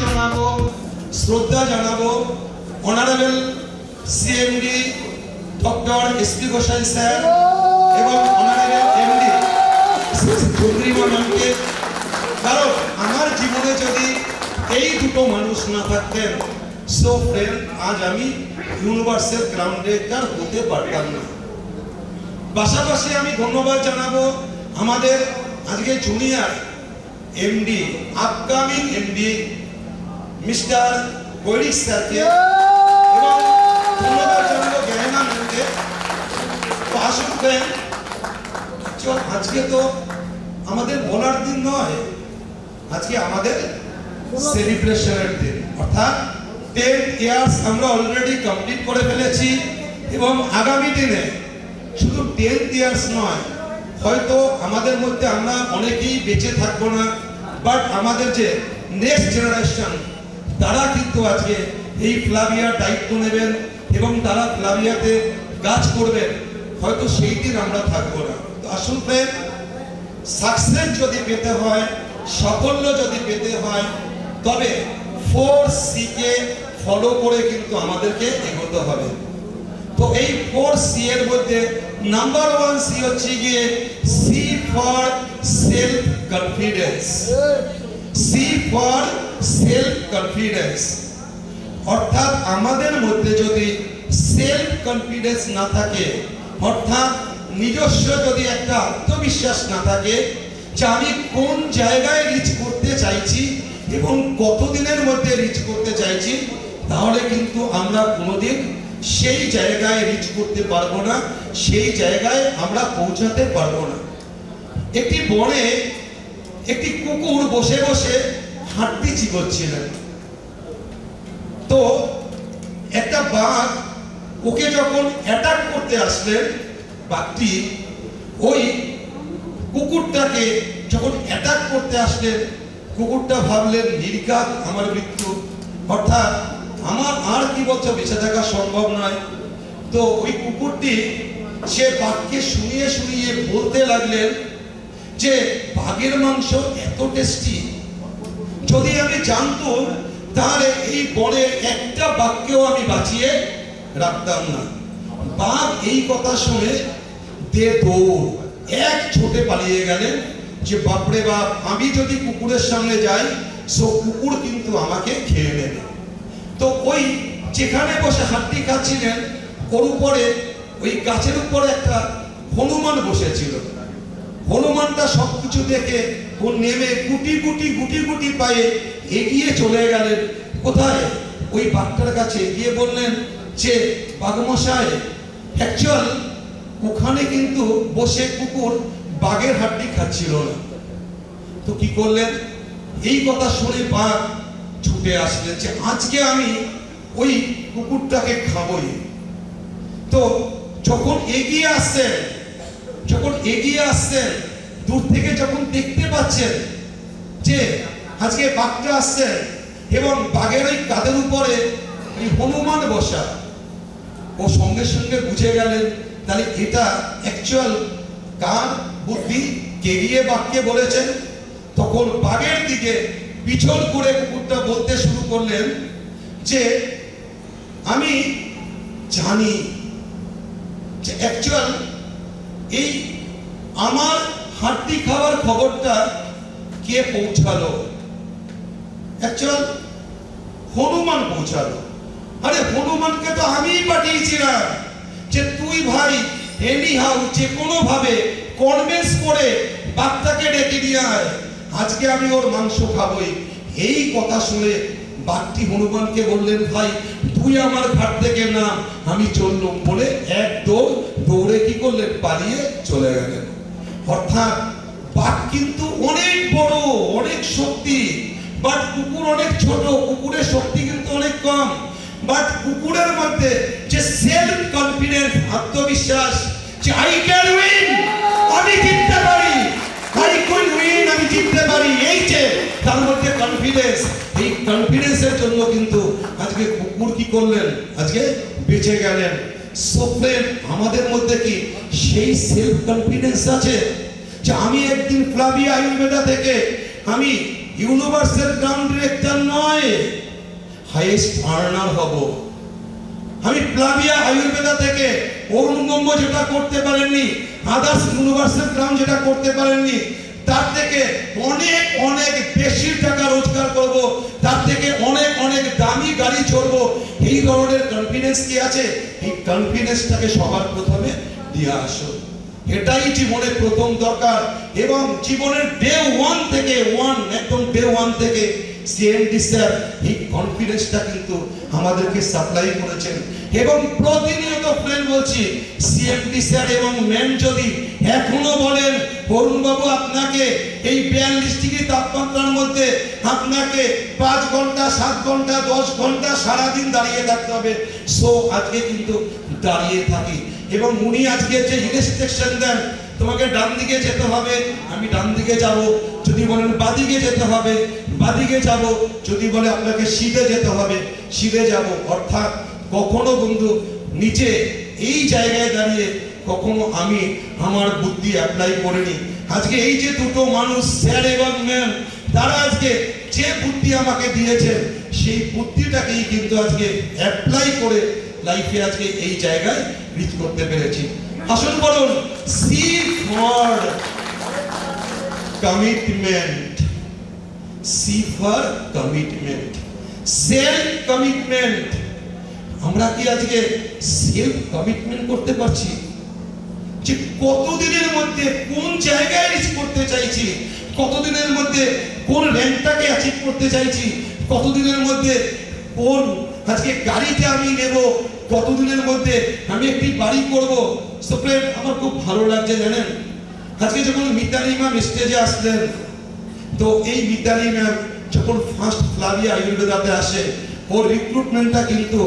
জানাবো, শ্রদ্ধা জানাবো অনারেবল সিএমডি ডক্টর এসপি গোসাই স্যার এবং অনারেবল এমডি চৌধুরীমা ম্যামকে। কারণ আমার জীবনে যদি এই দুটো মানুষ না থাকতেন, সো ফ্রেন্ড, আজ আমি ইউনিভার্সাল গ্রাউন্ড ব্রেকার হতে পারতাম না। পাশাপাশি আমি ধন্যবাদ জানাবো আমাদের আজকে junior MD, upcoming MD mister Gairik স্যারকে, এবং ধন্যবাদ জানাবো গেহেনা ম্যামকে। তো আসুন ফ্রেন্ড, আজকে তো আমাদের বলার দিন নয়, আজকে আমাদের সেলিব্রেশনের দিন। অর্থাৎ 10 ইয়ার্স আমরা অলরেডি কমপ্লিট করে ফেলেছি এবং আগামী দিনে শুধু 10 ইয়ার্স নয়, হয়তো আমাদের মধ্যে আমরা অনেকেই বেঁচে থাকবো না, বাট আমাদের যে নেক্সট জেনারেশন তারা কিন্তু আজকে এই ফ্লাভিয়ার দায়িত্ব নেবেন এবং তারা ফ্লাভিয়াতে কাজ করবেন। হয়তো সেই দিন আমরা থাকবো না। তো আসুন ফ্রেন্ড, সাকসেস যদি পেতে হয়, সাফল্য যদি পেতে হয়, তবে 4C কে ফলো করে কিন্তু আমাদেরকে এগোতে হবে। তো এই 4C এর মধ্যে নাম্বার 1 C হচ্ছে গিয়ে C for self confidence. C for self confidence, অর্থাৎ আমাদের মধ্যে যদি সেলফ কনফিডেন্স না থাকে, অর্থাৎ নিজস্ব যদি একটা আত্মবিশ্বাস না থাকে যে আমি কোন জায়গায় রিচ করতে চাইছি এবং কতদিনের মধ্যে রিচ করতে চাইছি, তাহলে কিন্তু আমরা কোনোদিন সেই জায়গায় রিচ করতে পারবো না, সেই জায়গায় আমরা পৌঁছাতে পারবো না। একটি বনে একটি কুকুর বসে বসে হাঁটতে চিবোচ্ছিলেন। তো একটা বাঘ ওকে যখন অ্যাটাক করতে আসলেন, বাঘটি ওই কুকুরটাকে যখন অ্যাটাক করতে আসলেন, কুকুরটা ভাবলেন নির্ঘাত আমার মৃত্যু, অর্থাৎ আমার আর কি বলছে বেঁচে থাকা সম্ভব নয়। তো ওই কুকুরটি সে বাঘকে শুনিয়ে শুনিয়ে বলতে লাগলেন যে বাঘের মাংস এত টেস্টি, যদি আমি জানতাম তাহলে এই বনের একটা বাঘকেও আমি বাঁচিয়ে রাখতাম না। বাঘ এই কথা শুনে দে দৌড়, এক ছোটে পালিয়ে গেলেন যে বাপরে বাপ, আমি যদি কুকুরের সামনে যাই সো কুকুর কিন্তু আমাকে খেয়ে নেবে। তো ওই যেখানে বসে হাড্ডি খাচ্ছিলেন, ওর উপরে ওই গাছের উপরে একটা হনুমান বসেছিল। হনুমানটা সবকিছু দেখে ও নেমে গুটি গুটি গুটি গুটি পায়ে এগিয়ে চলে গেলেন কোথায়, ওই বাঘটার কাছে গিয়ে বললেন যে বাঘমশাই, অ্যাকচুয়াল ওখানে কিন্তু বসে কুকুর বাঘের হাড্ডি খাচ্ছিল না। তো কি করলেন, এই কথা শুনে বাঘ ছুটে আসলেন যে আজকে আমি ওই কুকুরটাকে খাবই। তো যখন এগিয়ে আসছেন দূর থেকে যখন দেখতে পাচ্ছেন যে আজকে বাঘটা আসছে এবং বাঘের ওই কাঁধের উপরে এই হনুমান বসা, ও সঙ্গে সঙ্গে বুঝে গেলেন তাহলে এটা অ্যাকচুয়াল কার বুদ্ধি, কে গিয়ে বাঘকে বলেছেন। তখন বাঘের দিকে পিছন করে কুকুরটা বলতে শুরু করলেন যে আমি জানি যে অ্যাকচুয়াল এই আমার হাড্ডি খাওয়ার খবরটা কে পৌঁছালো, অ্যাকচুয়াল হনুমান পৌঁছালো। আরে হনুমানকে তো আমিই পাঠিয়েছিলাম যে তুই ভাই এনি হাউ যে কোনো ভাবে কনভিন্স করে বাঘটাকে ডেকে নিয়ে আয়, আজকে আমি ওর মাংস খাবই। এই কথা শুনে বাঘটি হনুমানকে বললেন ভাই তুই আমার ঘাট থেকে নাম, আমি চললুম বলে এক দৌড়ে কি করলেন, পালিয়ে চলে গেলেন। অর্থাৎ বাঘ কিন্তু অনেক বড়, অনেক শক্তি, বাট কুকুর অনেক ছোট, কুকুরের শক্তি কিন্তু অনেক কম। বাট কুকুরের মধ্যে যে সেলফ কনফিডেন্স, আত্মবিশ্বাস যে আই ক্যান উইন, আমি জিততে পারি, আই ক্যান উইন, আমি জিততে পারি, এই যে তার মধ্যে কনফিডেন্স, এই কনফিডেন্সের জন্য কিন্তু আজকে কুকুর কি করলেন, আজকে বেঁচে গেলেন। সো ফ্রেন্ড, আমাদের মধ্যে কি সেই সেলফ কনফিডেন্স আছে যে আমি একদিন ফ্লাভিয়া আয়ুর্বেদা থেকে আমি ইউনিভার্সাল গ্রাউন্ড ডিরেক্টর নয়, হাইয়েস্ট আর্নার হব। আমি প্লাবিয়া আয়ুর্বেদা থেকে অরুণ গম্য যেটা করতে পারেননি, আদার্স ইউনিভার্সাল গ্রাউন্ড যেটা করতে পারেননি, তার থেকে অনেক অনেক বেশি টাকা রোজগার করব, তার থেকে অনেক অনেক দামি গাড়ি চড়বো, এই ধরনের কনফিডেন্স কি আছে? এই কনফিডেন্সটাকে সবার প্রথমে দিয়ে আসো। এটাই জীবনে প্রথম দরকার। এবং জীবনের ডে ওয়ান থেকে একদম ডে ওয়ান থেকে সিএমডি স্যার এই কনফিডেন্সটা কিন্তু আমাদেরকে সাপ্লাই করেছেন। এবং প্রতিনিয়ত ফ্রেন্ড বলছি, সিএমডি স্যার এবং ম্যাম যদি এখনো বলেন অরুণ বাবু আপনাকে এই 42 ডিগ্রি তাপমাত্রার মধ্যে আপনাকে 5 ঘন্টা 7 ঘন্টা 10 ঘন্টা সারাদিন দাঁড়িয়ে থাকতে হবে, সো আজকে কিন্তু দাঁড়িয়ে থাকি। এবং উনি আজকে যে ইনস্ট্রাকশন দেন, তোমাকে ডান দিকে যেতে হবে, আমি ডান দিকে যাব। যদি বলেন বাদিকে যেতে হবে, বাদিকে যাব। যদি বলে আপনাকে সিধে যেতে হবে, সিধে যাব। অর্থাৎ কখনো বন্ধু নিচে এই জায়গায় দাঁড়িয়ে কখনো আমি আমার বুদ্ধি অ্যাপ্লাই করিনি। আজকে এই যে দুটো মানুষ স্যার এবং ম্যাম, তারা আজকে যে বুদ্ধি আমাকে দিয়েছেন, সেই বুদ্ধিটাকেই কিন্তু আজকে অ্যাপ্লাই করে লাইফে আজকে এই জায়গায় রিচ করতে পেরেছি। আসুন বলুন, C for commitment, C for commitment, self commitment. আমরা কি আজকে সেলফ কমিটমেন্ট করতে পারছি? যে কতদিনের মধ্যে কোন জায়গায় রিচ করতে চাইছি, কতদিনের মধ্যে কোন র্যাঙ্কটাকে অ্যাচিভ করতে চাইছি, কতদিনের মধ্যে কোন আজকে গাড়িটা আমি নেব, কতদিনের মধ্যে আমি একটি বাড়ি করব। সো ফ্রেন্ড, আমার খুব ভালো লাগছে জানেন, আজকে যখন মিতালি ম্যাম স্টেজে আসলেন, তো এই মিতালি ম্যাম যখন ফার্স্ট প্লাবিয়া আয়ুর্বেদাতে আসে, ওর রিক্রুটমেন্টটা কিন্তু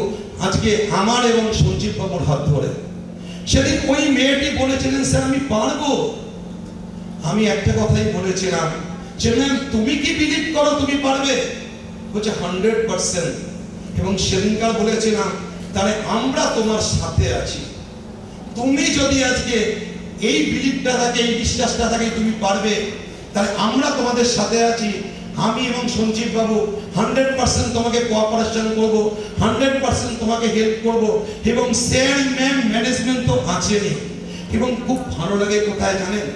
আজকে আমার এবং সঞ্জীব বাবুর হাত ধরে। সেদিন ওই মেয়েটি বলেছিলেন স্যার আমি পারবো। আমি একটা কথাই বলেছিলাম যে ম্যাম তুমি কি বিলিভ করো তুমি পারবে? বলছে 100%। এবং সেদিনকার বলেছিলাম তাহলে আমরা তোমার সাথে আছি। তুমি যদি আজকে এই বিলিভটা থাকে, এই বিশ্বাসটা থাকে তুমি পারবে, তাহলে আমরা তোমাদের সাথে আছি। আমি এবং সঞ্জীব বাবু 100% তোমাকে কোঅপারেশন করব, 100% তোমাকে হেল্প করব। এবং স্যার ম্যাম ম্যানেজমেন্ট তো আছেনই। এবং খুব ভালো লাগে কোথায় জানেন,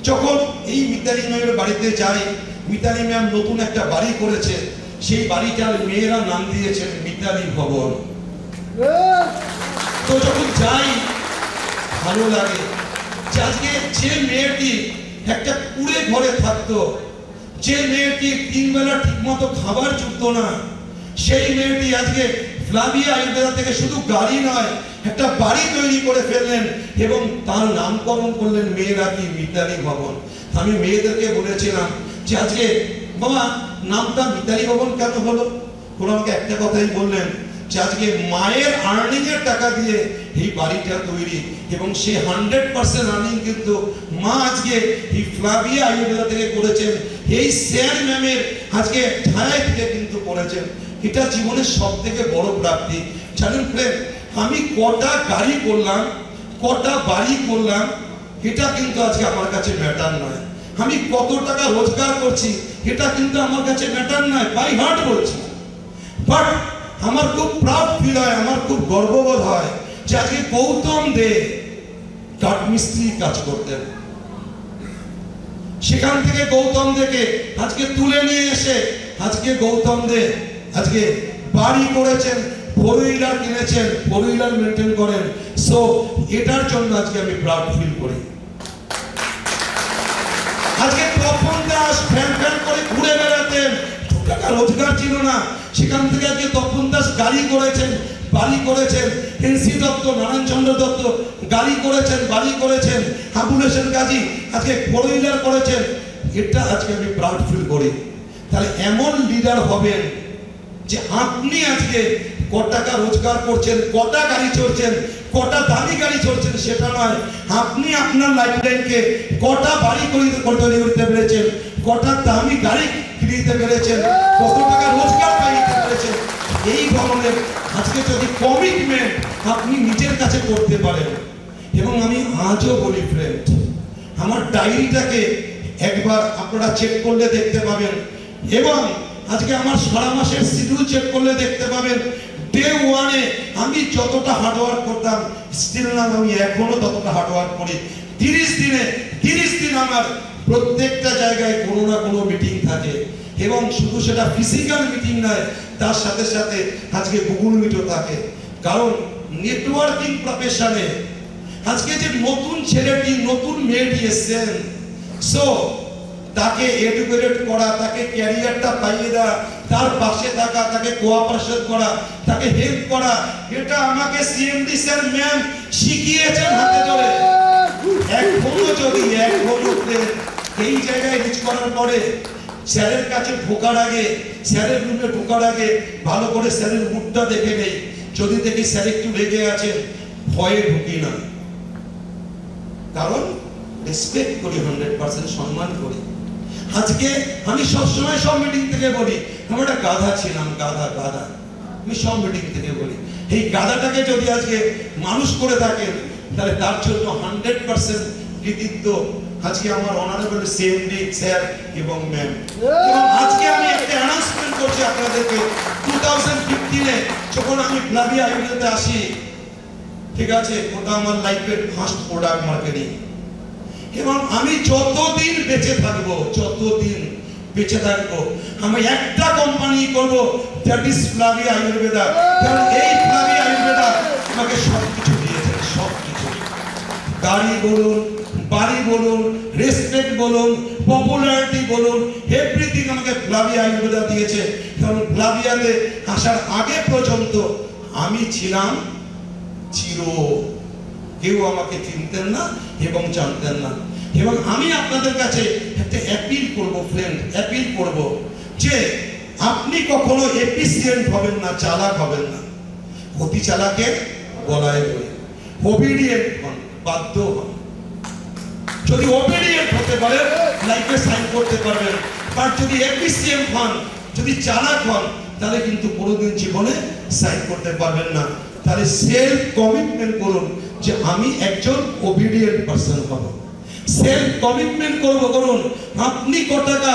যখন এই মিতালি ম্যামের বাড়িতে যাই, মিতালি ম্যাম নতুন একটা বাড়ি করেছে, সেই বাড়িটার মেয়েরা নাম দিয়েছেন মিতালি ভবন। তো যখন যাই ভালো লাগে যে আজকে যে মেয়েটি একটা কুড়ে ঘরে থাকতো, যে মেয়েটি 3 বেলা ঠিক মতো খাবার জুটতো না, সেই মেয়েটি আজকে প্লাবিয়া আয়ুর্বেদা থেকে শুধু গাড়ি নয় একটা বাড়ি তৈরি করে ফেললেন এবং তার নামকরণ করলেন মেয়েরা কি মিতালি ভবন। আমি মেয়েদেরকে বলেছিলাম যে আজকে বাবা নামটা মিতালি ভবন কেন হলো? ওরা আমাকে একটা কথাই বললেন যে আজকে মায়ের আর্নিং এর টাকা দিয়ে এই বাড়িটা তৈরি, এবং সেই 100% আর্নিং কিন্তু মা আজকে এই প্লাবিয়া আয়ুর্বেদা থেকে করেছেন, এই স্যার ম্যামের আজকে ছায়া থেকে কিন্তু করেছেন। এটা জীবনের সব থেকে বড় প্রাপ্তি। জানেন ফ্রেন্ড, আমি কটা গাড়ি করলাম, কটা বাড়ি করলাম, এটা কিন্তু আজকে আমার কাছে ম্যাটার নয়। আমি কত টাকা রোজগার করছি, এটা কিন্তু আমার কাছে ম্যাটার নয়, বাই হার্ট বলছি। বাট আমার খুব প্রাউড ফিল হয়, আমার খুব গর্ববোধ হয় যে আজকে গৌতম দে কাঠমিস্ত্রি কাজ করতেন, সেখান থেকে গৌতম দেকে আজকে তুলে নিয়ে এসে আজকে গৌতম দে আজকে বাড়ি করেছেন, 4 হুইলার কিনেছেন, 4 হুইলার মেনটেন করেন। সো এটার জন্য আজকে আমি প্রাউড ফিল করি। আজকে তপন দাস ফ্যান ফ্যান করে ঘুরে বেড়াতেন, টাকা রোজগার ছিল না, সেখান থেকে আজকে তপন দাস গাড়ি করেছেন, বাড়ি করেছেন। এনসি দত্ত, নারায়ণ চন্দ্র দত্ত গাড়ি করেছেন, বাড়ি করেছেন। আবুল হোসেন গাজী আজকে 4 হুইলার করেছেন। এটা আজকে আমি প্রাউড ফিল করি। তাহলে এমন লিডার হবেন যে আপনি আজকে কত টাকা রোজগার করছেন, কটা গাড়ি চড়ছেন, কটা দামি গাড়ি চড়ছেন সেটা নয়, আপনি আপনার লাইফলাইনকে কটা বাড়ি তৈরি করতে পেরেছেন, কটা দামি গাড়ি কিনতে পেরেছেন, কত টাকা রোজগার পাইতে পেরেছেন। এই ধরনের আজকে যদি কমিটমেন্ট আপনি নিজের কাছে করতে পারেন। এবং আমি আজও বলি ফ্রেন্ড, আমার ডায়েরিটাকে একবার আপনারা চেক করলে দেখতে পাবেন, এবং আজকে আমার সারা মাসের শিডিউল চেক করলে দেখতে পাবেন ডে 1 এ আমি যতটা হার্ডওয়ার্ক করতাম স্টিল না আমি এখনো ততটা হার্ডওয়ার্ক করি। 30 দিন আমার প্রত্যেকটা জায়গায় কোনো না কোনো মিটিং থাকে, এবং শুধু সেটা ফিজিক্যাল মিটিং নয়, তার সাথে সাথে আজকে গুগল মিটও থাকে। কারণ নেটওয়ার্কিং প্রফেশনে আজকে যে নতুন ছেলেটি নতুন মেয়েটি এসছেন, সো তাকে এডুকেটেড করা, তাকে ক্যারিয়ারটা পাইয়ে দেওয়া, তার পাশে থাকা, তাকে কোঅপারেশন করা, তাকে হেল্প করা, এটা আমাকে সিএমডি স্যার ম্যাম শিখিয়েছেন হাতে ধরে। এখনো যদি এই জায়গায় রিচ করার পরে স্যারের কাছে ঢোকার আগে, স্যারের রুমে ঢোকার আগে ভালো করে স্যারের মুখটা দেখে নেই। যদি দেখি স্যার একটু রেগে আছেন, ভয়ে ঢুকি না, কারণ রেসপেক্ট করি, 100% সম্মান করি। আজকে আমি সবসময় সব মিটিং থেকে বলি আমি একটা গাধা ছিলাম, গাধা। আমি সব মিটিং থেকে বলি এই গাধাটাকে যদি আজকে মানুষ করে থাকেন, তাহলে তার জন্য 100% কৃতিত্ব আজকে আমার অনারেবল সিএমডি স্যার এবং ম্যাম। এবং আজকে আমি একটা অ্যানাউন্সমেন্ট করছি আপনাদেরকে, 2015 যখন আমি ফ্লাভিয়া আইউএতে আসি, ঠিক আছে, ওটা আমার লাইফের ফার্স্ট প্রোডাক্ট মার্কেটিং। এবং আমি যতদিন বেঁচে থাকবো আমি একটা কোম্পানি করব, দ্যাট ইজ ফ্লাভিয়া আয়ুর্বেদা। কারণ এই ফ্লাভিয়া আয়ুর্বেদা আমাকে সবকিছু দিয়েছে, সবকিছু, গাড়ি বলুন, বাড়ি বলুন, রেসপেক্ট বলুন, পপুলারিটি বলুন, এভরিথিং আমাকে ফ্লাভিয়া আয়ুর্বেদা দিয়েছে। কারণ ফ্লাভিয়াতে আসার আগে পর্যন্ত আমি ছিলাম জিরো, কেউ আমাকে চিনতেন না এবং জানতেন না। এবং আমি আপনাদের কাছে একটা অ্যাপিল করব, ফ্রেন্ড, অ্যাপিল করব যে আপনি কখনো এফিসিয়েন্ট হবেন না, চালাক হবেন না। অতি চালাকের গলায় দড়ি, ওবিডিয়েন্ট হন, বাধ্য হন। যদি ওবিডিয়েন্ট হতে পারেন লাইফে সাইন করতে পারবেন, আর যদি এফিসিয়েন্ট হন, যদি চালাক হন, তাহলে কিন্তু কোনোদিন জীবনে সাইন করতে পারবেন না। তাহলে সেলফ কমিটমেন্ট করুন যে আমি একজন ওবিডিয়েন্ট পারসন হব। সেলফ কমিটমেন্ট করুন। আপনি কত টাকা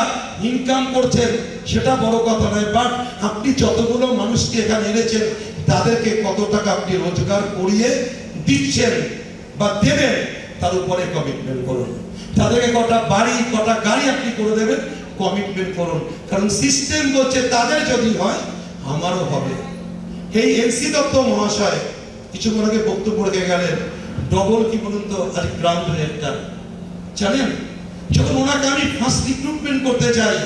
ইনকাম করছেন সেটা বড় কথা নয়, বাট আপনি যতগুলো মানুষকে এখানে এনেছেন তাদেরকে কত টাকা আপনি রোজগার করিয়ে দিচ্ছেন বা দেবেন তার উপরে কমিটমেন্ট করুন। তাদেরকে কটা বাড়ি, কটা গাড়ি আপনি করে দেবেন, কমিটমেন্ট করুন। কারণ সিস্টেম বলছে তাদের যদি হয় আমারও হবে। এই এনসি দত্ত মহাশয় কিছুক্ষণ আগে বক্তব্য রেখে গেলেন, ডবল কি বলুন তো, আর গ্রাউন্ড একটা জানেন, যখন ওনাকে আমি ফার্স্ট রিক্রুটমেন্ট করতে যাই,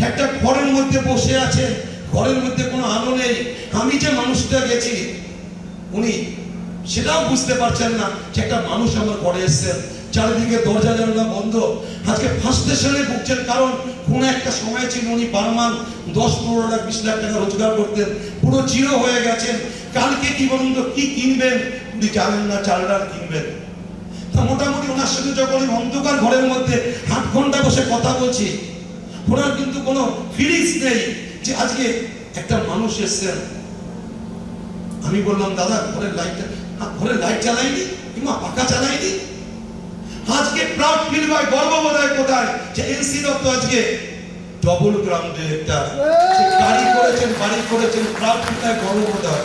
একটা ঘরের মধ্যে বসে আছে, ঘরের মধ্যে কোনো আলো নেই, আমি যে মানুষটা গেছি উনি সেটাও বুঝতে পারছেন না যে একটা মানুষ আমার ঘরে এসছেন, চারিদিকে দরজা জানলা বন্ধ। আজকে ফার্স্ট স্টেশনে ভুগছেন, কারণ কোনো একটা সময় ছিল উনি পার মান্থ 10-15 লাখ 20 লাখ টাকা রোজগার করতেন, পুরো জিরো হয়ে গেছেন। কালকে কি বলুন তো, কি কিনবেন উনি জানেন না, চাল ডাল কিনবেন। তা মোটামুটি ওনার সাথে যখন অন্ধকার ঘরের মধ্যে 8 ঘন্টা বসে কথা বলছি, ওনার কিন্তু কোনো ফিলিংস নেই যে আজকে একটা মানুষ এসছেন। আমি বললাম দাদা ঘরের লাইট জ্বালাইনি কিংবা পাখা চালাইনি। আজকে প্রাউড ফিল হয়, গর্ববোধ হয় কোথায়, যে এনসি দত্ত আজকে ডবল গ্রাউন্ডে একটা গাড়ি করেছেন, বাড়ি করেছেন, প্রাউড ফিল হয়, গর্ববোধ হয়।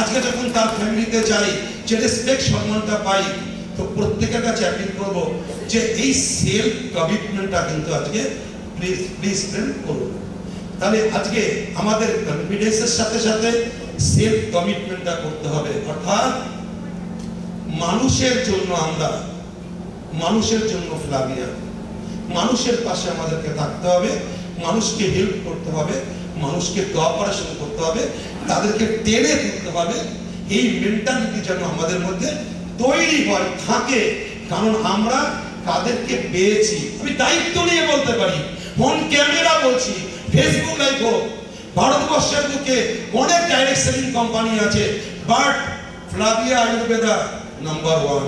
আজকে যখন তার ফ্যামিলিতে যাই, যে রেসপেক্ট সম্মানটা পাই, তো প্রত্যেকের কাছে অ্যাপিল করবো যে এই সেলফ কমিটমেন্টটা কিন্তু আজকে প্লিজ ফ্রেন্ড করুন। তাহলে আজকে আমাদের কনফিডেন্সের সাথে সাথে সেলফ কমিটমেন্টটা করতে হবে। অর্থাৎ মানুষের জন্য আমরা, মানুষের জন্য ফ্লাভিয়া, মানুষের পাশে আমাদেরকে থাকতে হবে, মানুষকে হেল্প করতে হবে, মানুষকে কোঅপারেশন করতে হবে, তাদেরকে টেনে তুলতে হবে। এই মেন্টালিটি যেন আমাদের মধ্যে তৈরি হয়, থাকে। কারণ আমরা তাদেরকে পেয়েছি, আমি দায়িত্ব নিয়ে বলতে পারি, অন ক্যামেরা বলছি, ফেসবুক লাইভ হোক, ভারতবর্ষের বুকে অনেক ডাইরেক্ট সেলিং কোম্পানি আছে, বাট ফ্লাভিয়া আয়ুর্বেদা নাম্বার 1।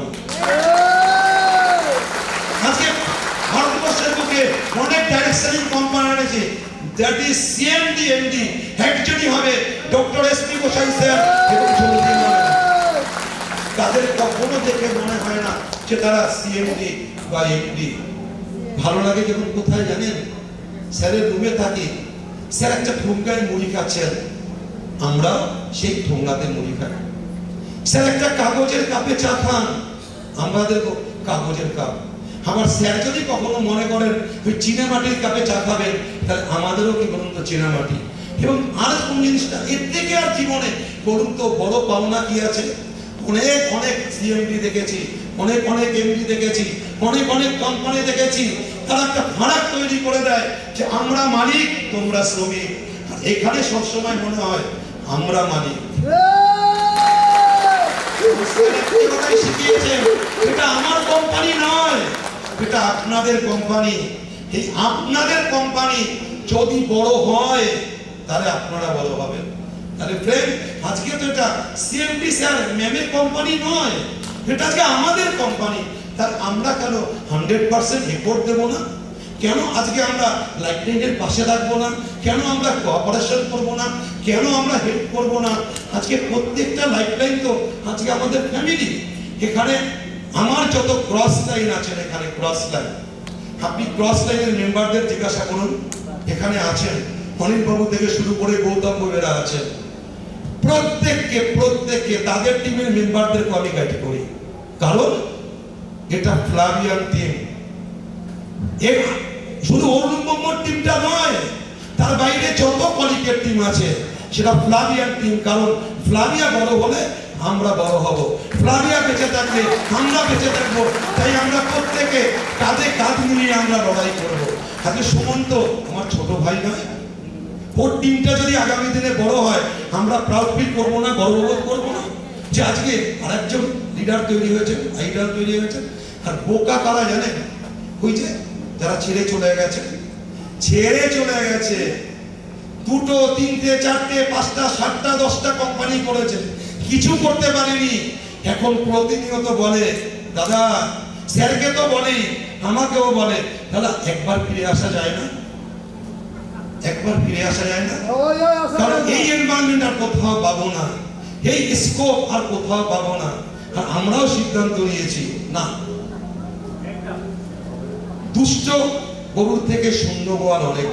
আজকে ভারতবর্ষের বুকে অনেক ডাইরেক্ট সেলিং কোম্পানি আছে, that is CMD MD, head যিনি হবে ডক্টর এসপি গোসাই স্যার এবং চৌধুরী ম্যাডাম। তাদের কখনো দেখে মনে হয় না যে তারা সিএমডি বা এমডি। ভালো লাগে যখন কোথায় জানেন, স্যারের রুমে থাকি, স্যার একটা ঠোঙ্গায় মুড়ি খাচ্ছেন, আমরা সেই ঠোঙ্গাতে মুড়ি খাই। স্যার একটা কাগজের কাপে চা খান, আমাদের কাগজের কাপ। আবার স্যার যদি কখনো মনে করেন ওই চীনামাটির কাপে চা খাবেন, তাহলে আমাদেরও কি বলুন তো চীনামাটি। এবং আর কোন জিনিসটা এর থেকে আর জীবনে বলুন তো বড় পাওনা কি আছে? অনেক অনেক সিএমডি দেখেছি, অনেক অনেক এমডি দেখেছি, অনেক অনেক কোম্পানি দেখেছি, তারা একটা ফারাক তৈরি করে দেয় যে আমরা মালিক, তোমরা শ্রমিক। এখানে সবসময় মনে হয় আমরা মালিক। শিখিয়েছেন এটা আমার কোম্পানি নয়, এটা আপনাদের কোম্পানি। এই আপনাদের কোম্পানি যদি বড় হয় তাহলে আপনারা বড় হবেন। তাহলে ফ্রেন্ড, আজকে তো এটা সিএমডি স্যার ম্যামের কোম্পানি নয়, এটা আজকে আমাদের কোম্পানি। তার আমরা কেন 100% এফোর্ট দেব না? কেন আজকে আমরা লাইফলাইনের পাশে থাকবো না? কেন আমরা কোঅপারেশন করব না? কেন আমরা হেল্প করব না? আজকে প্রত্যেকটা লাইফলাইন তো আজকে আমাদের ফ্যামিলি। এখানে আমার যত ক্রস লাইন আছেন, এখানে ক্রস লাইন, আপনি ক্রস লাইনের মেম্বারদের জিজ্ঞাসা করুন, এখানে আছেন অনিল বাবু থেকে শুরু করে গৌতম বাবুরা আছেন, প্রত্যেককে তাদের টিমের মেম্বারদেরকে আমি গাইড করি। কারণ এটা ফ্লাভিয়ান টিম। শুধু অরুণ মোহাম্মদ টিমটা নয়, তার বাইরে যত কলিগের টিম আছে সেটা ফ্লাভিয়ান টিম। কারণ ফ্লাভিয়া বড় হলে আমরা বড় হব, ফ্লাভিয়া বেঁচে থাকলে আমরা বেঁচে থাকবো। তাই আমরা প্রত্যেকে কাঁধে কাঁধ মিলিয়ে আমরা লড়াই করবো। আজকে সুমন্ত আমার ছোট ভাই নয়, ওর টিমটা যদি আগামী দিনে বড় হয় আমরা প্রাউড ফিল করবো না, গর্ববোধ করবো না যে আজকে আরেকজন লিডার তৈরি হয়েছে, আইডল তৈরি হয়েছে। আর বোকা কারা জানেন? ওই যে যারা ছেড়ে চলে গেছে, দুটো তিনটে চারটে পাঁচটা সাতটা 10টা কোম্পানি করেছে, কিছু করতে পারেনি। এখন প্রতিনিয়ত বলে, দাদা স্যারকে তো বলি, আমাকেও বলে, দাদা একবার ফিরে আসা যায় না, একবার ফিরে আসা যায় না। কারণ এই এনভায়রনমেন্ট আর কোথাও পাবো না, এই স্কোপ আর কোথাও পাবো না। আর আমরাও সিদ্ধান্ত নিয়েছি, না, দুষ্ট গরুর থেকে শূন্য গোয়াল অনেক।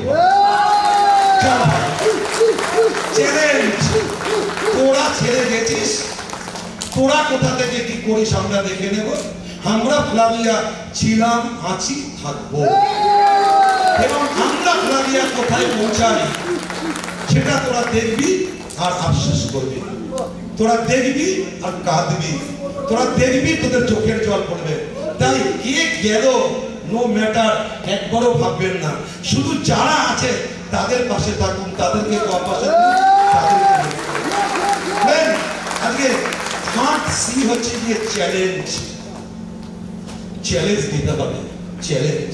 চ্যালেঞ্জ, তোরা ছেড়ে গেছিস, তোরা কোথা থেকে কি করিস আমরা দেখে নেব। আমরা ফ্লাভিয়া ছিলাম, আছি, থাকবো। এবং আমরা ফ্লাভিয়া কোথায় পৌঁছাই সেটা তোরা দেখবি আর আফসোস করবি, তোরা দেখবি আর কাঁদবি, তোরা দেখবি তোদের চোখের জল পড়বে। তাই কে গেল নো ম্যাটার, একবারও ভাববেন না। শুধু যারা আছে তাদের পাশে থাকুন, তাদেরকে আজকে সি হচ্ছে গিয়ে চ্যালেঞ্জ। চ্যালেঞ্জ দিতে হবে, চ্যালেঞ্জ।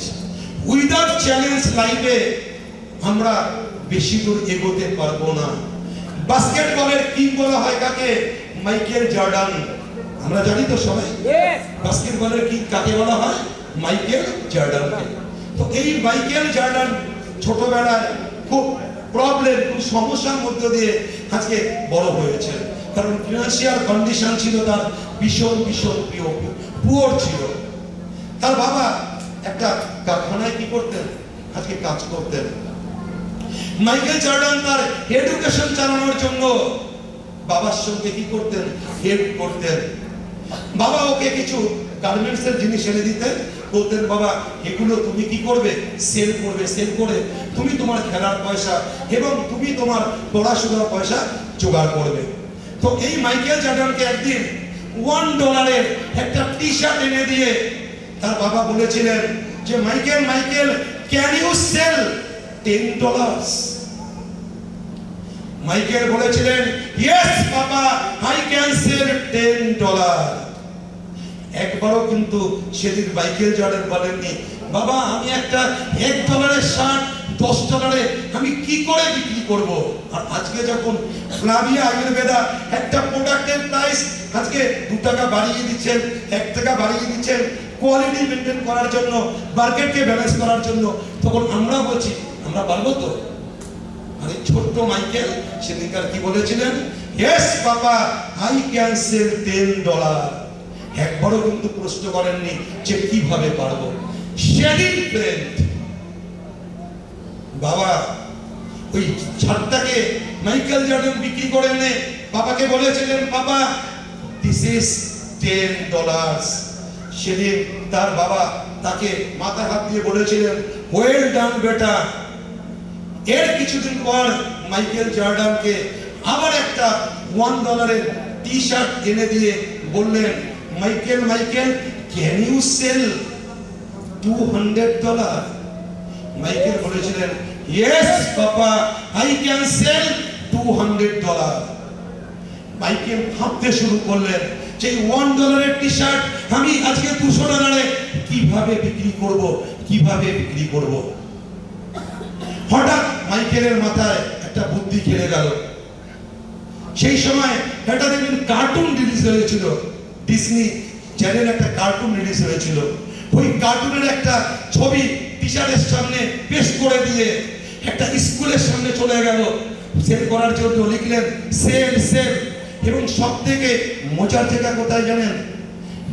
উইদাউট চ্যালেঞ্জ লাইফে আমরা বেশি দূর এগোতে পারবো না। বাস্কেটবলের কিং বলা হয় কাকে? Michael Jordan. আমরা জানি তো সবাই বাস্কেটবলের কিং কাকে বলা হয়? মাইকেল জর্ডানকে। তো এই মাইকেল জর্ডান ছোটবেলায় খুব প্রবলেম, খুব সমস্যার মধ্য দিয়ে আজকে বড় হয়েছে। কারণ ফিনান্সিয়াল কন্ডিশন ছিল তার ভীষণ ভীষণ পুয়ার ছিল। তার বাবা একটা কারখানায় কি করতেন? আজকে কাজ করতেন। মাইকেল জর্ডান তার এডুকেশন চালানোর জন্য বাবার সঙ্গে কি করতেন? হেল্প করতেন। বাবা ওকে কিছু গার্মেন্টসের জিনিস এনে দিতেন, বলতেন বাবা এগুলো তুমি কি করবে? সেল করবে, সেল করে তুমি তোমার খেলার পয়সা এবং তুমি তোমার পড়াশোনার পয়সা জোগাড় করবে। তো এই মাইকেল জর্ডানকে একদিন $1 একটা টি শার্ট এনে দিয়ে তার বাবা বলেছিলেন যে Michael, can you sell $10? Michael বলেছিলেন ইয়েস বাবা, আই ক্যান সেল $10। একবারও কিন্তু সেদিন মাইকেল জর্ডান বলেননি বাবা আমি একটা $1 শার্ট $10 আমি কি করে বিক্রি করব। আর আজকে যখন ফ্লাভিয়া আয়ুর্বেদা একটা প্রোডাক্টের প্রাইস আজকে $2 বাড়িয়ে দিচ্ছেন, $1 বাড়িয়ে দিচ্ছেন কোয়ালিটি মেইনটেইন করার জন্য, মার্কেটকে ব্যালেন্স করার জন্য, তখন আমরা বলছি আমরা পারবো তো? আরে ছোট্ট মাইকেল সেদিনকার কি বলেছিলেন? ইয়েস বাবা, আই ক্যান সেল $10। একবারও কিন্তু প্রশ্ন করেননি যে কিভাবে পারবো। সেদিন ফ্রেন্ড বাবা ওই শার্টটাকে মাইকেল জর্ডান বিক্রি করে এনে বাবাকে বলেছিলেন, বাবা দিস ইজ $10। সেদিন তার বাবা তাকে মাথা হাত দিয়ে বলেছিলেন, ওয়েল ডান বেটা। এর কিছুদিন পর মাইকেল জর্ডানকে আবার একটা $1 টি শার্ট এনে দিয়ে বললেন, Michael can you sell $200? Michael বলেছিলেন, yes papa, I can sell $200। Michael ভাবতে শুরু করলেন যে $1 টি শার্ট আমি আজকে $200 কিভাবে বিক্রি করব। হঠাৎ মাইকেলের মাথায় একটা বুদ্ধি খেলে গেল। সেই সময় একটা দেখবেন কার্টুন রিলিজ হয়েছিল, ডিজনি চ্যানেল একটা কার্টুন রিলিজ হয়েছিল। ওই কার্টুনের একটা ছবি টি শার্টের সামনে পেস্ট করে দিয়ে একটা স্কুলের সামনে চলে গেল সেল করার জন্য, লিখলেন সেল। এবং সব থেকে মজার জায়গা কোথায় জানেন?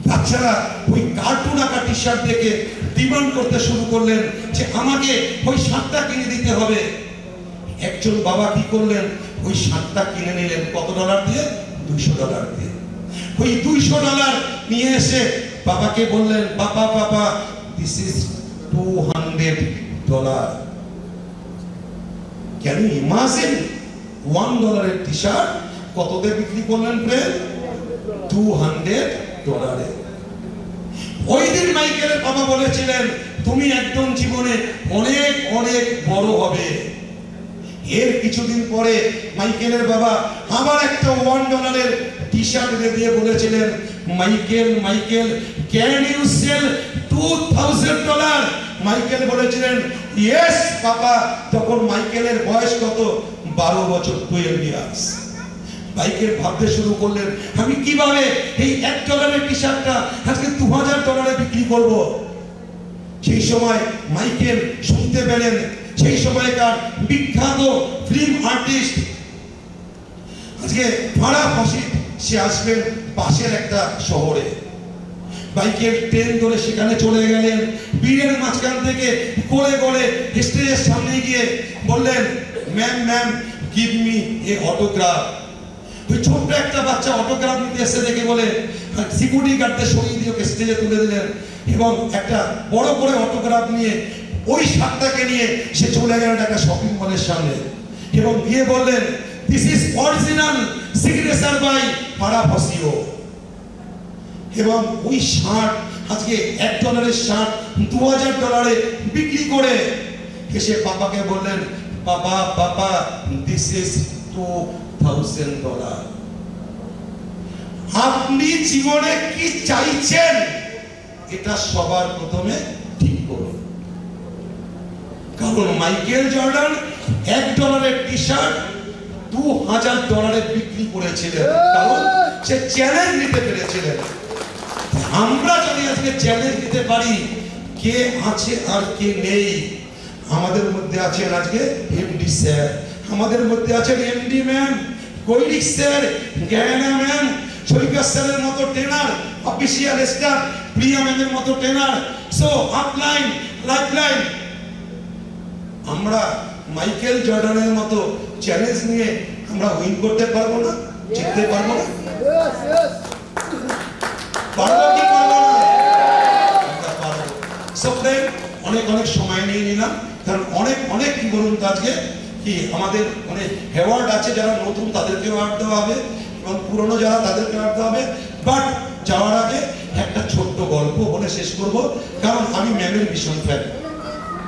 বাচ্চারা ওই কার্টুন আঁকা টি শার্ট দেখে ডিমান্ড করতে শুরু করলেন যে আমাকে ওই শার্টটা কিনে দিতে হবে। একজন বাবা কি করলেন, ওই শার্টটা কিনে নিলেন কত ডলার দিয়ে? $200 দিয়ে। ওই $200 নিয়ে এসে বাবাকে বললেন, বাবা this is $200। Can you imagine $1 T shirt কততে বিক্রি করলেন প্রেম? $200। ওই দিন মাইকেলের বাবা বলেছিলেন, তুমি একদম জীবনে অনেক বড় হবে। এর কিছুদিন পরে মাইকেলের বাবা আবার একটা $1 টি শার্ট দিয়ে বলেছিলেন, Michael can you sell $2000? Michael বলেছিলেন, ইয়েস পাপা। তখন মাইকেলের বয়স কত? 12 বছর, 12 ইয়ার্স। মাইকেল ভাবতে শুরু করলেন, আমি কিভাবে এই $1 টি শার্টটা আজকে $2000 বিক্রি করব। সেই সময় মাইকেল শুনতে পেলেন সেই সময়কার বিখ্যাত ফিল্ম আর্টিস্ট আজকে ফারাহ ফাসিদ, সে আসবেন পাশের একটা শহরে। মাইকেল ট্রেন ধরে সেখানে চলে গেলেন। বীরের মাঝখান থেকে গলে স্টেজের সামনে গিয়ে বললেন, ma'am give me a autograph. ওই ছোট্ট একটা বাচ্চা অটোগ্রাফ নিতে এসে দেখে বলে সিকিউরিটি গার্ডদের সরিয়ে দিয়ে স্টেজে তুলে দিলেন এবং একটা বড় করে অটোগ্রাফ নিয়ে ওই শার্টটাকে নিয়ে সে চলে গেলেন একটা শপিং মলের সামনে এবং গিয়ে বললেন, this is original signature by ফারাহ ফাসিদ। এবং ওই শার্ট আজকে $1 শার্ট $2000 বিক্রি করে এসে পাপাকে বললেন, পাপা দিস ইজ $2000। আপনি জীবনে কি চাইছেন এটা সবার প্রথমে ঠিক করুন। কারণ মাইকেল জর্ডান $1 টি শার্ট $2000 বিক্রি করেছিলেন, কারণ সে চ্যালেঞ্জ নিতে পেরেছিলেন। আমরা যদি আজকে চ্যালেঞ্জ দিতে পারি, কে আছে আর কে নেই? আমাদের মধ্যে আছেন আজকে এমডি স্যার, আমাদের মধ্যে আছেন এমডি ম্যাম, কৈরিক স্যার, জ্ঞানা ম্যাম, সৈকত স্যারের মতো ট্রেনার, অফিসিয়াল স্টাফ, প্রিয়া ম্যামের মতো ট্রেনার, সো আপলাইন লাইফলাইন। আমরা মাইকেল জর্ডানের মতো চ্যালেঞ্জ নিয়ে আমরা উইন করতে পারবো না, জিততে পারবো না? পারবো কি পারবো না? আমরা পারবো। সো ফ্রেন্ড, অনেক সময় নিয়ে নিলাম, কারণ অনেক কি বলুন তো আজকে কি আমাদের অনেক অ্যাওয়ার্ড আছে, যারা নতুন তাদেরকে অ্যাওয়ার্ড দেওয়া হবে এবং পুরনো যারা তাদেরকে অ্যাওয়ার্ড দেওয়া হবে। বাট যাওয়ার আগে একটা ছোট্ট গল্প বলে শেষ করব, কারণ আমি ম্যামের ভীষণ ফ্যান,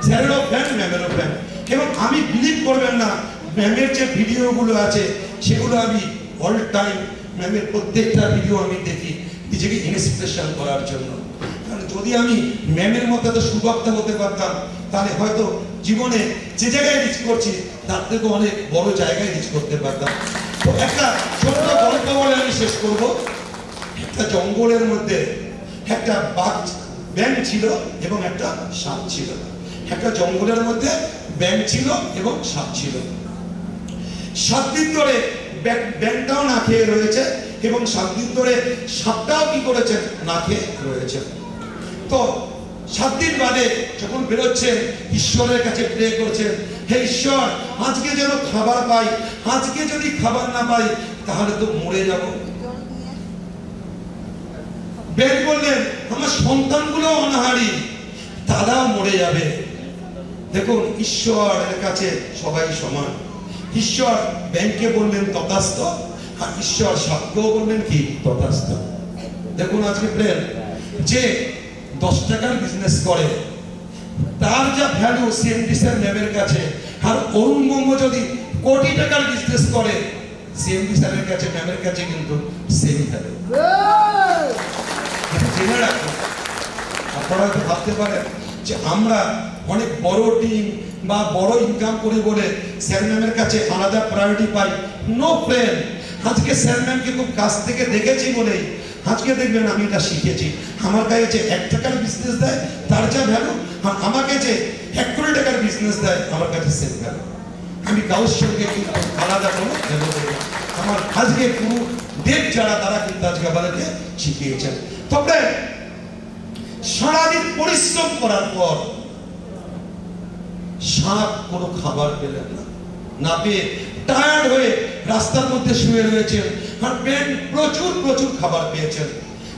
স্যারেরও ফ্যান, ম্যামেরও ফ্যান। এবং আমি বিলিভ করবেন না, ম্যামের যে ভিডিওগুলো আছে সেগুলো আমি অল টাইম ম্যামের প্রত্যেকটা ভিডিও আমি দেখি নিজেকে ইন্সপিরেশন করার জন্য। কারণ যদি আমি ম্যামের মতো এত সুবক্তা হতে পারতাম, তাহলে হয়তো জীবনে যে জায়গায় রিচ করছি তার থেকে অনেক বড় জায়গায় রিচ করতে পারতাম। তো একটা ছোট্ট গল্প বলে আমি শেষ করব। একটা জঙ্গলের মধ্যে একটা ব্যাঙ ছিল এবং একটা সাপ ছিল। একটা জঙ্গলের মধ্যে ব্যাঙ ছিল এবং সাপ ছিল। 7 দিন ধরে ব্যাঙটাও না খেয়ে রয়েছে এবং 7 দিন ধরে সাপটাও কি করেছে, না খেয়ে রয়েছে। তো 7 দিন বাদে যখন বেরোচ্ছেন, ঈশ্বরের কাছে প্রে করছেন, হে ঈশ্বর আজকে যেন খাবার পাই, আজকে যদি খাবার না পাই তাহলে তো মরে যাব। বের করলেন আমার সন্তানগুলো অনাহারি, তারাও মরে যাবে। দেখুন ঈশ্বরের কাছে সবাই সমান। ঈশ্বর ব্যাংকে বললেন তথাস্তু, আর ঈশ্বর সাপকেও বললেন কি তথাস্তু। দেখুন আজকে প্রেম যে 10 টাকার বিজনেস করে তার যা ভ্যালু সিএমডি স্যার ম্যামের কাছে, আর অরুণ গঙ্গ যদি কোটি টাকার বিজনেস করে সিএমডি স্যারের কাছে ম্যামের কাছে কিন্তু সেম ভ্যালু। জেনে রাখুন। আপনারা তো ভাবতে পারেন যে আমরা অনেক বড় টিম বা বড় ইনকাম করি বলে স্যার ম্যামের কাছে আলাদা প্রায়োরিটি পাই। নো ফ্রেন্ড, আজকে স্যার ম্যামকে খুব কাছ থেকে দেখেছি বলেই আজকে দেখবেন আমি এটা শিখেছি। আমার কাছে যে 1 টাকার বিজনেস দেয় তার যা ভ্যালু, আর আমাকে যে 1 কোটি টাকার বিজনেস দেয় আমার কাছে সেম ভ্যালু। আমি কারোর সঙ্গে কিন্তু আলাদা কোনো ভ্যালু দেই না। আমার আজকে পুরো দেব যারা তারা কিন্তু আজকে আমাদেরকে শিখিয়েছেন। তবে সারাদিন পরিশ্রম করার পর সাপ কোনো খাবার পেলেন না, না পেয়ে টায়ার্ড হয়ে রাস্তার মধ্যে শুয়ে রয়েছেন। আর ব্যাং প্রচুর প্রচুর খাবার পেয়েছেন,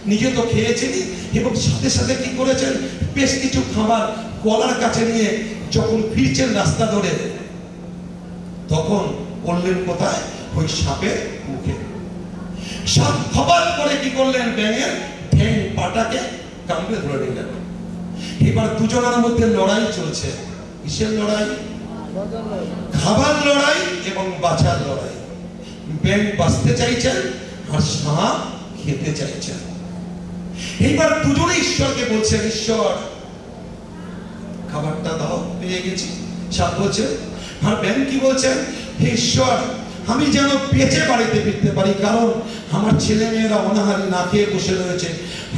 নিজে তো খেয়েছেনই এবং সাথে সাথে কি করেছেন বেশ কিছু খাবার গলার কাছে নিয়ে যখন ফিরছেন রাস্তা ধরে, তখন পড়লেন কোথায়? ওই সাপের মুখে। সাপ খবর করে কি করলেন ব্যাঙের ঠ্যাং পাটাকে কামড়ে ধরে নিলেন। এবার দুজনের মধ্যে লড়াই চলছে। কিসের লড়াই? খাবার লড়াই এবং বাঁচার লড়াই। ব্যাঙ বাঁচতে চাইছেন আর সাপ খেতে চাইছেন। এইবার দুজনে ঈশ্বরকে বলছেন ঈশ্বর খাবারটা দাও, পেয়ে গেছি। সাপ বলছেন, আর ব্যাঙ কি বলছেন? হে ঈশ্বর আমি যেন পেঁচে বাড়িতে ফিরতে পারি, কারণ আমার ছেলে মেয়েরা অনাহারি না খেয়ে বসে রয়েছে,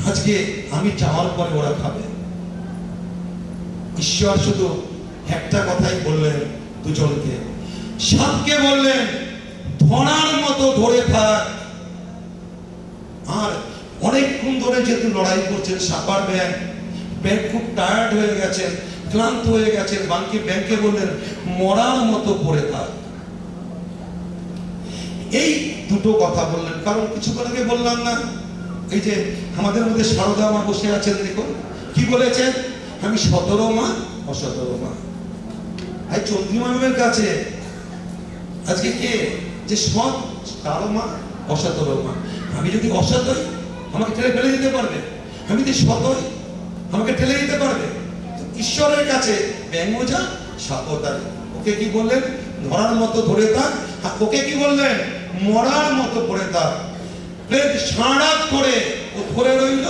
আজকে আমি যাওয়ার পরে ওরা খাবে। ঈশ্বর শুধু একটা কথাই বললেন দুজনকে। সাপকে বললেন ধনার মতো ধরে থাক। আর অনেকক্ষণ ধরে যেহেতু লড়াই করছেন সাপ আর ব্যাঙ, ব্যাঙ খুব টায়ার্ড হয়ে গেছেন, ক্লান্ত হয়ে গেছেন। ব্যাঙকে বললেন মরার মতো পড়ে থাক। এই দুটো কথা বললেন, কারণ কিছুক্ষণ আগে বললাম না এই যে আমাদের মধ্যে সারদা মা বসে আছেন, দেখুন কি বলেছেন? আমি 17 মা অ17 মা। এই চন্দ্রিমা ম্যামের কাছে আজকে কে যে সৎ কারো মা অ17 মা। আমি যদি অসৎ হই আমাকে ঠেলে ফেলে দিতে পারবে, আমি যদি সৎ হই আমাকে ঠেলে দিতে পারবে। ঈশ্বরের কাছে ব্যাঙও যা সাপও তাই। ওকে কি বললেন? ধরার মতো ধরে থাক। আর ওকে কি বললেন? মরার মতো পড়ে থাক। সারা করে ও ধরে রইল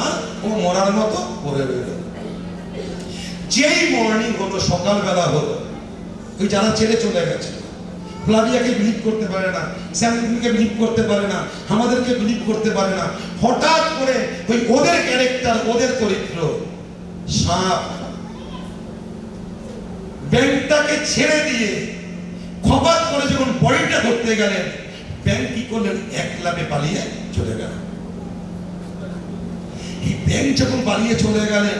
আর ও মরার মতো পড়ে রইল। যেই মর্নিং হলো, সকালবেলা হলো, ওই যারা ছেড়ে চলে গেছে, ফ্লাভিয়াকে বিলিভ করতে পারে না, স্যামকে বিলিভ করতে পারে না, আমাদেরকে বিলিভ করতে পারে না, হঠাৎ করে ওই ওদের ক্যারেক্টার, ওদের চরিত্র সাপ ব্যাংকটাকে ছেড়ে দিয়ে খপাত করে যখন বডিটা ধরতে গেলেন, ব্যাংক কি করলেন? এক লাফে পালিয়ে চলে গেল। এই ব্যাংক যখন পালিয়ে চলে গেলেন,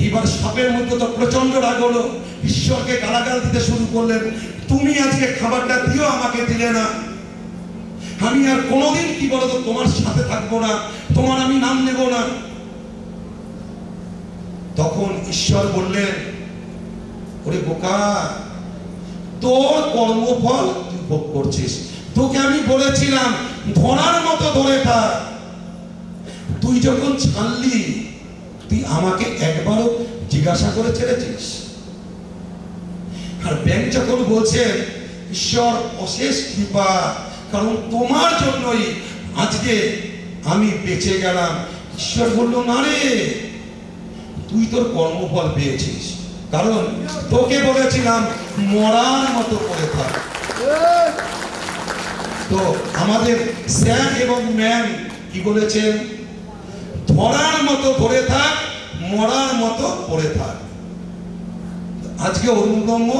এবার সাপের মধ্যে তো প্রচন্ড রাগ হলো, ঈশ্বরকে গালাগাল দিতে শুরু করলেন, তুমি আজকে খাবারটা দিও, আমাকে দিলে না, আমি আর কোনোদিন কি বলতো তোমার সাথে থাকবো না, তোমার আমি নাম নেব না। তখন ঈশ্বর বললেন, ওরে বোকা, তোর কর্মফল তুই ভোগ করছিস। তোকে আমি বলেছিলাম ধরার মতো ধরে থাক। তুই যখন ছাড়লি তুই আমাকে একবারও জিজ্ঞাসা করে ছেড়েছিস? আর ব্যাংক যখন বলছেন ঈশ্বর অশেষ কৃপা, কারণ তোমার জন্যই আজকে আমি বেঁচে গেলাম। ঈশ্বর বলল না রে, তুই তোর কর্মফল পেয়েছিস, কারণ তোকে বলেছিলাম মরার মতো করে থাক। তো আমাদের স্যার এবং ম্যাম কি বলেছেন? ধরার মতো ধরে থাক, মরার মতো পড়ে থাক। আজকে অরুণগম্য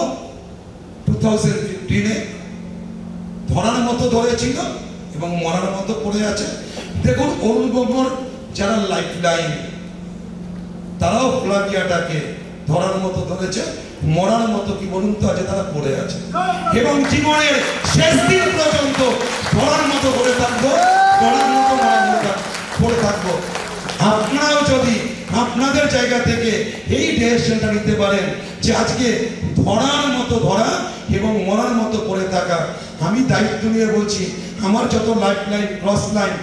2015-এ ধরার মতো ধরেছিল এবং মরার মতো পড়ে আছে। দেখুন অরুণগম্যর যারা লাইফ লাইন, তারাও ফ্লাভিয়াটাকে ধরার মতো ধরেছে মরার মতো কি বলুন তো আজ তারা পড়ে আছে, এবং জীবনের শেষ দিন পর্যন্ত মরার মতো পড়ে থাকবো, মরার মতো পড়ে থাকবো। আপনারাও যদি আপনাদের জায়গা থেকে এই ডিসিশনটা নিতে পারেন যে আজকে ধরার মতো ধরা এবং মরার মতো পড়ে থাকা, আমি দায়িত্ব নিয়ে বলছি, আমার যত লাইফ লাইন ক্রস লাইন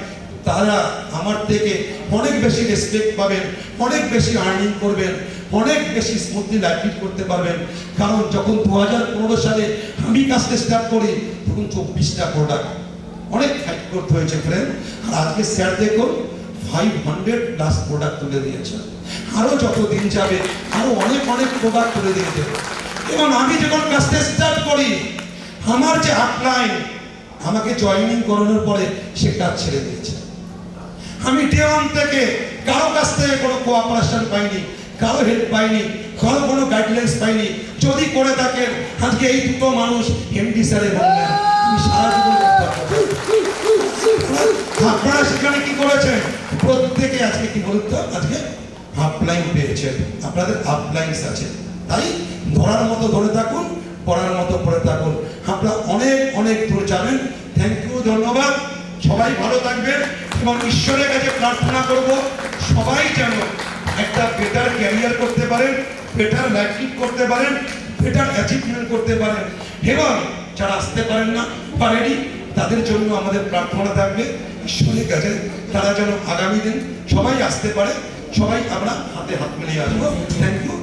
তারা আমার থেকে অনেক বেশি রেসপেক্ট পাবেন, অনেক বেশি আর্নিং করবেন, অনেক বেশি স্মুথলি লাইফ লিড করতে পারবেন। কারণ যখন 2015 সালে আমি কাজটা স্টার্ট করি তখন 24টা প্রোডাক্ট, অনেক ফাইট করতে হয়েছে ফ্রেন্ড। আর আজকে স্যার দেখুন 500+ প্রোডাক্ট তুলে দিয়েছে, আরও যত দিন যাবে আরও অনেক অনেক প্রোডাক্ট তুলে দিয়ে দেবে। এবং আমি যখন কাজটা স্টার্ট করি আমার যে আপলাইন আমাকে জয়েনিং করানোর পরে সে কাজ ছেড়ে দিয়েছে। আমি ডে ওয়ান থেকে কারো কাছ থেকে কোনো কোঅপারেশন পাইনি, কারো হেল্প পাইনি, কারো কোনো গাইডলাইন্স পাইনি। যদি করে থাকেন আজকে এই দুটো মানুষ এমডি স্যারে বললেন আমি সারা জীবন করতে পারবো। আপনারা সেখানে কি করেছেন? প্রত্যেকে আজকে কি বলতো আজকে আপলাইন পেয়েছেন, আপনাদের আপলাইন্স আছে। তাই ধরার মতো ধরে থাকুন, পড়ার মতো পড়ে থাকুন, আপনারা অনেক অনেক দূর যাবেন। থ্যাংক ইউ, ধন্যবাদ। সবাই ভালো থাকবেন এবং ঈশ্বরের কাছে প্রার্থনা করব সবাই যেন একটা বেটার ক্যারিয়ার করতে পারেন, বেটার লাইফ লিড করতে পারেন, বেটার অ্যাচিভমেন্ট করতে পারেন। এবং যারা আসতে পারেন না পারেনি তাদের জন্য আমাদের প্রার্থনা থাকবে ঈশ্বরের কাছে, তারা যেন আগামী দিন সবাই আসতে পারে, সবাই আমরা হাতে হাত মিলিয়ে আসবো। Thank you.